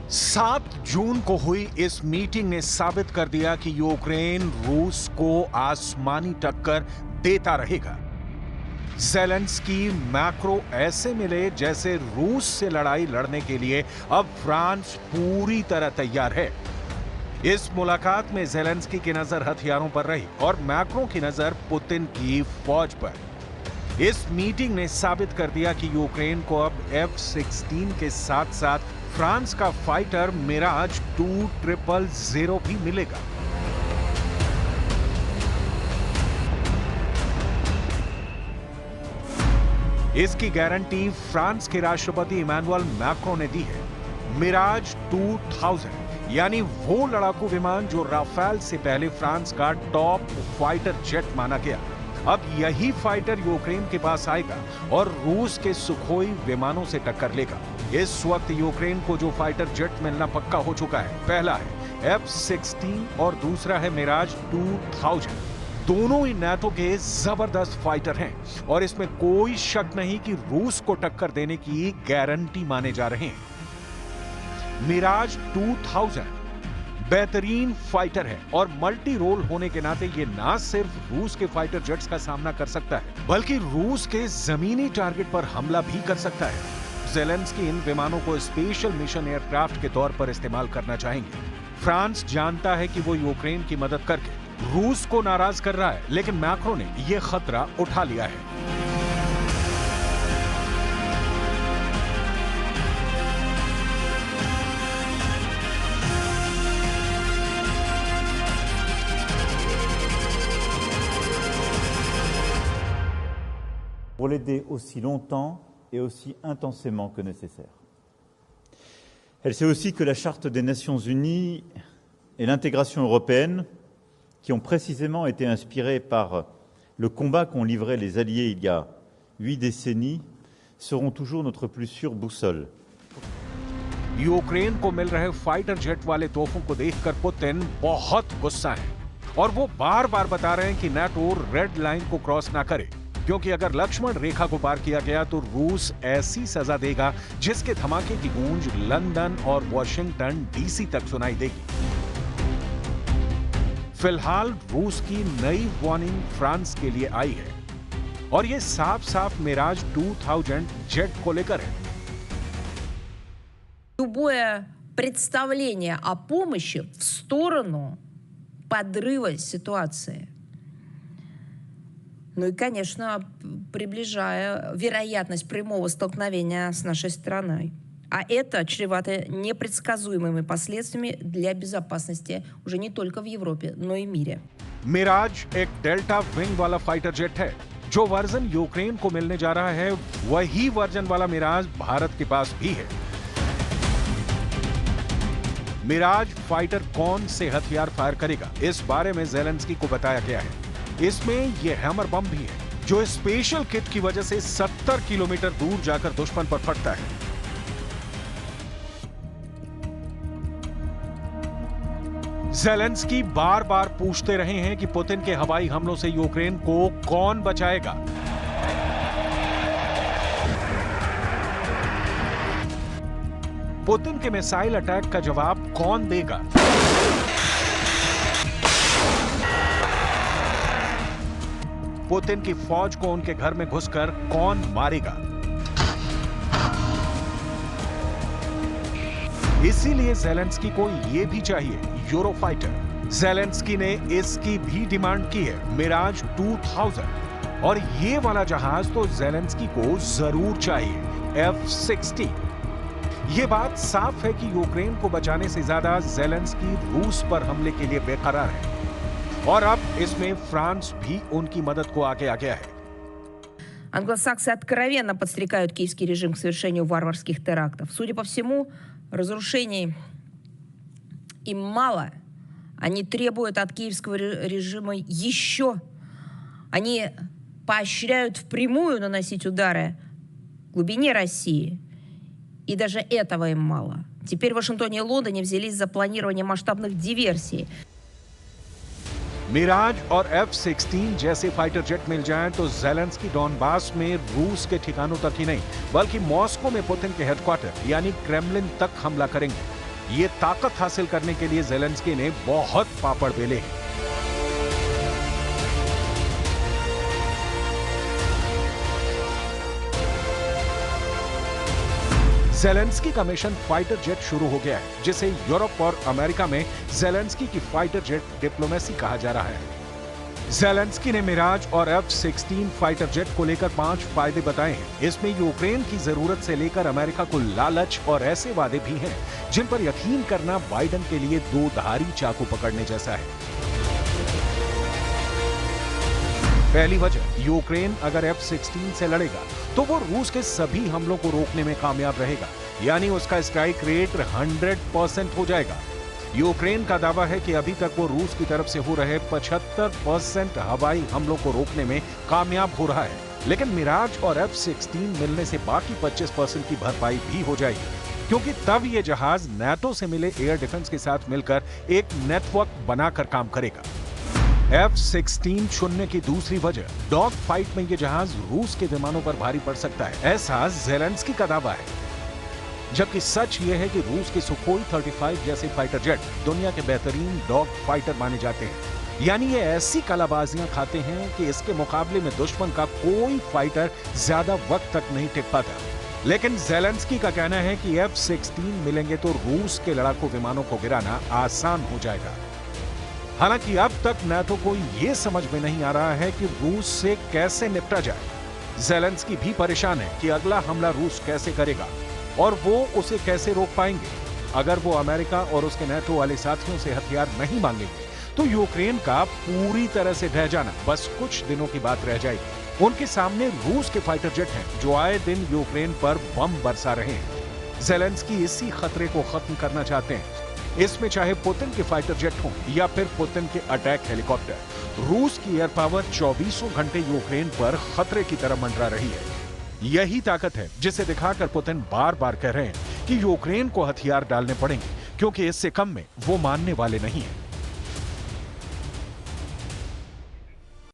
7 जून को हुई इस मीटिंग ने साबित कर दिया कि यूक्रेन रूस को आसमानी टक्कर देता रहेगा। ज़ेलेंस्की मैक्रो ऐसे मिले जैसे रूस से लड़ाई लड़ने के लिए अब फ्रांस पूरी तरह तैयार है। इस मुलाकात में ज़ेलेंस्की की नजर हथियारों पर रही और मैक्रो की नजर पुतिन की फौज पर। इस मीटिंग ने साबित कर दिया कि यूक्रेन को अब F-16 के साथ साथ फ्रांस का फाइटर मिराज 2000 भी मिलेगा। इसकी गारंटी फ्रांस के राष्ट्रपति इमैनुअल मैक्रो ने दी है। मिराज 2000 यानी वो लड़ाकू विमान जो राफेल से पहले फ्रांस का टॉप फाइटर जेट माना गया। अब यही फाइटर यूक्रेन के पास आएगा और रूस के सुखोई विमानों से टक्कर लेगा। इस वक्त यूक्रेन को जो फाइटर जेट मिलना पक्का हो चुका है, पहला है F-16 और दूसरा है मिराज 2000। दोनों ही नाटो के जबरदस्त फाइटर हैं और इसमें कोई शक नहीं कि रूस को टक्कर देने की गारंटी माने जा रहे हैं। मिराज 2000 बेहतरीन फाइटर है और मल्टी रोल होने के नाते ये ना सिर्फ रूस के फाइटर जेट्स का सामना कर सकता है, बल्कि रूस के जमीनी टारगेट पर हमला भी कर सकता है। ज़ेलेंस्की इन विमानों को स्पेशल मिशन एयरक्राफ्ट के तौर पर इस्तेमाल करना चाहेंगे। फ्रांस जानता है कि वो यूक्रेन की मदद करके रूस को नाराज कर रहा है, लेकिन मैक्रो ने यह खतरा उठा लिया है। pour l'aider aussi longtemps et aussi intensément que nécessaire. Elle sait aussi que la Charte des Nations Unies et l'intégration européenne, qui ont précisément été inspirées par le combat qu'ont livré les Alliés il y a 8 décennies, seront toujours notre plus sûre boussole. Ukraine को मिल रहे fighter jet वाले तोपों को देखकर Putin बहुत गुस्सा है और वो बार बार बता रहे हैं कि नाटो रेड लाइन को क्रॉस ना करे, क्योंकि अगर लक्ष्मण रेखा को पार किया गया तो रूस ऐसी सजा देगा जिसके धमाके की गूंज लंदन और वॉशिंगटन डीसी तक सुनाई देगी। फिलहाल रूस की नई वार्निंग फ्रांस के लिए आई है और ये साफ साफ मिराज 2000 जेट को लेकर है। Любое представление о помощи в сторону подрыва ситуации. Ну и, конечно, приближая вероятность прямого столкновения с нашей страной. А это чревато непредсказуемыми последствиями для безопасности уже не только в Европе, но и мире. मिराज एक डेल्टा विंग वाला फाइटर जेट है। जो वर्जन यूक्रेन को मिलने जा रहा है, वही वर्जन वाला मिराज भारत के पास भी है। मिराज फाइटर कौन से हथियार फायर करेगा, इस बारे में ज़ेलेंस्की को बताया गया है। इसमें यह हैमर बम भी है, जो स्पेशल किट की वजह से 70 किलोमीटर दूर जाकर दुश्मन पर फटता है। ज़ेलेंस्की बार बार पूछते रहे हैं कि पुतिन के हवाई हमलों से यूक्रेन को कौन बचाएगा। पुतिन के मिसाइल अटैक का जवाब कौन देगा? पुतिन की फौज को उनके घर में घुसकर कौन मारेगा? इसीलिए ज़ेलेंस्की को यह भी चाहिए यूरोफाइटर। ज़ेलेंस्की ने इसकी भी डिमांड की है, मिराज 2000, और ये वाला जहाज तो ज़ेलेंस्की को जरूर चाहिए, F-16। ये बात साफ है कि यूक्रेन को बचाने से ज्यादा ज़ेलेंस्की रूस पर हमले के लिए बेकरार है और अब इसमें फ्रांस भी उनकी मदद को आगे आ गया है। Англосаксы откровенно подстрекают киевский режим к совершению варварских терактов. Судя по всему, разрушений им мало. Они требуют от киевского режима еще. Они поощряют впрямую наносить удары в глубине России. И даже этого им мало. Теперь в Вашингтоне и Лондоне взялись за планирование масштабных диверсий. मिराज और F-16 जैसे फाइटर जेट मिल जाएं तो ज़ेलेंस्की डॉनबास में रूस के ठिकानों तक ही नहीं, बल्कि मॉस्को में पुतिन के हेडक्वार्टर यानी क्रेमलिन तक हमला करेंगे। ये ताकत हासिल करने के लिए ज़ेलेंस्की ने बहुत पापड़ बेले हैं। ज़ेलेंस्की का मिशन फाइटर जेट शुरू हो गया है, जिसे यूरोप और अमेरिका में ज़ेलेंस्की की फाइटर जेट डिप्लोमेसी कहा जा रहा है। ज़ेलेंस्की ने मिराज और F-16 फाइटर जेट को लेकर 5 फायदे बताए हैं। इसमें यूक्रेन की जरूरत से लेकर अमेरिका को लालच और ऐसे वादे भी हैं जिन पर यकीन करना बाइडेन के लिए दो धारी चाकू पकड़ने जैसा है। पहली वजह, यूक्रेन अगर F-16 से लड़ेगा तो वो रूस के सभी हमलों को रोकने में कामयाब रहेगा, यानी उसका स्ट्राइक रेट 100% हो जाएगा। यूक्रेन का दावा है कि अभी तक वो रूस की तरफ से हो रहे 75% हवाई हमलों को रोकने में कामयाब हो रहा है, लेकिन मिराज और F-16 मिलने से बाकी 25% की भरपाई भी हो जाएगी, क्योंकि तब ये जहाज नाटो से मिले एयर डिफेंस के साथ मिलकर एक नेटवर्क बनाकर काम करेगा। F-16 चुनने की दूसरी वजह, डॉग फाइट में ये जहाज रूस के विमानों पर भारी पड़ सकता है, ऐसा ज़ेलेंस्की का दावा है। जबकि सच ये है कि रूस के सुखोई 35 जैसे फाइटर जेट दुनिया के बेहतरीन डॉग फाइटर माने जाते हैं, यानी ये ऐसी कलाबाजियां खाते हैं कि इसके मुकाबले में दुश्मन का कोई फाइटर ज्यादा वक्त तक नहीं टिक पाता। लेकिन ज़ेलेंस्की का कहना है कि F-16 मिलेंगे तो रूस के लड़ाकू विमानों को गिराना आसान हो जाएगा। हालांकि अब तक नाटो को यह समझ में नहीं आ रहा है कि रूस से कैसे निपटा जाए। ज़ेलेंस्की भी परेशान है कि अगला हमला रूस कैसे करेगा और वो उसे कैसे रोक पाएंगे। अगर वो अमेरिका और उसके नाटो वाले साथियों से हथियार नहीं मांगेंगे तो यूक्रेन का पूरी तरह से ढह जाना बस कुछ दिनों की बात रह जाएगी। उनके सामने रूस के फाइटर जेट हैं जो आए दिन यूक्रेन पर बम बरसा रहे हैं। ज़ेलेंस्की इसी खतरे को खत्म करना चाहते हैं। इसमें चाहे पुतिन के फाइटर जेट हों या फिर पुतिन के अटैक हेलीकॉप्टर, रूस की एयर पावर 24 घंटे यूक्रेन पर खतरे की तरह मंडरा रही है। यही ताकत है जिसे दिखाकर पुतिन बार बार कह रहे हैं कि यूक्रेन को हथियार डालने पड़ेंगे, क्योंकि इससे कम में वो मानने वाले नहीं हैं।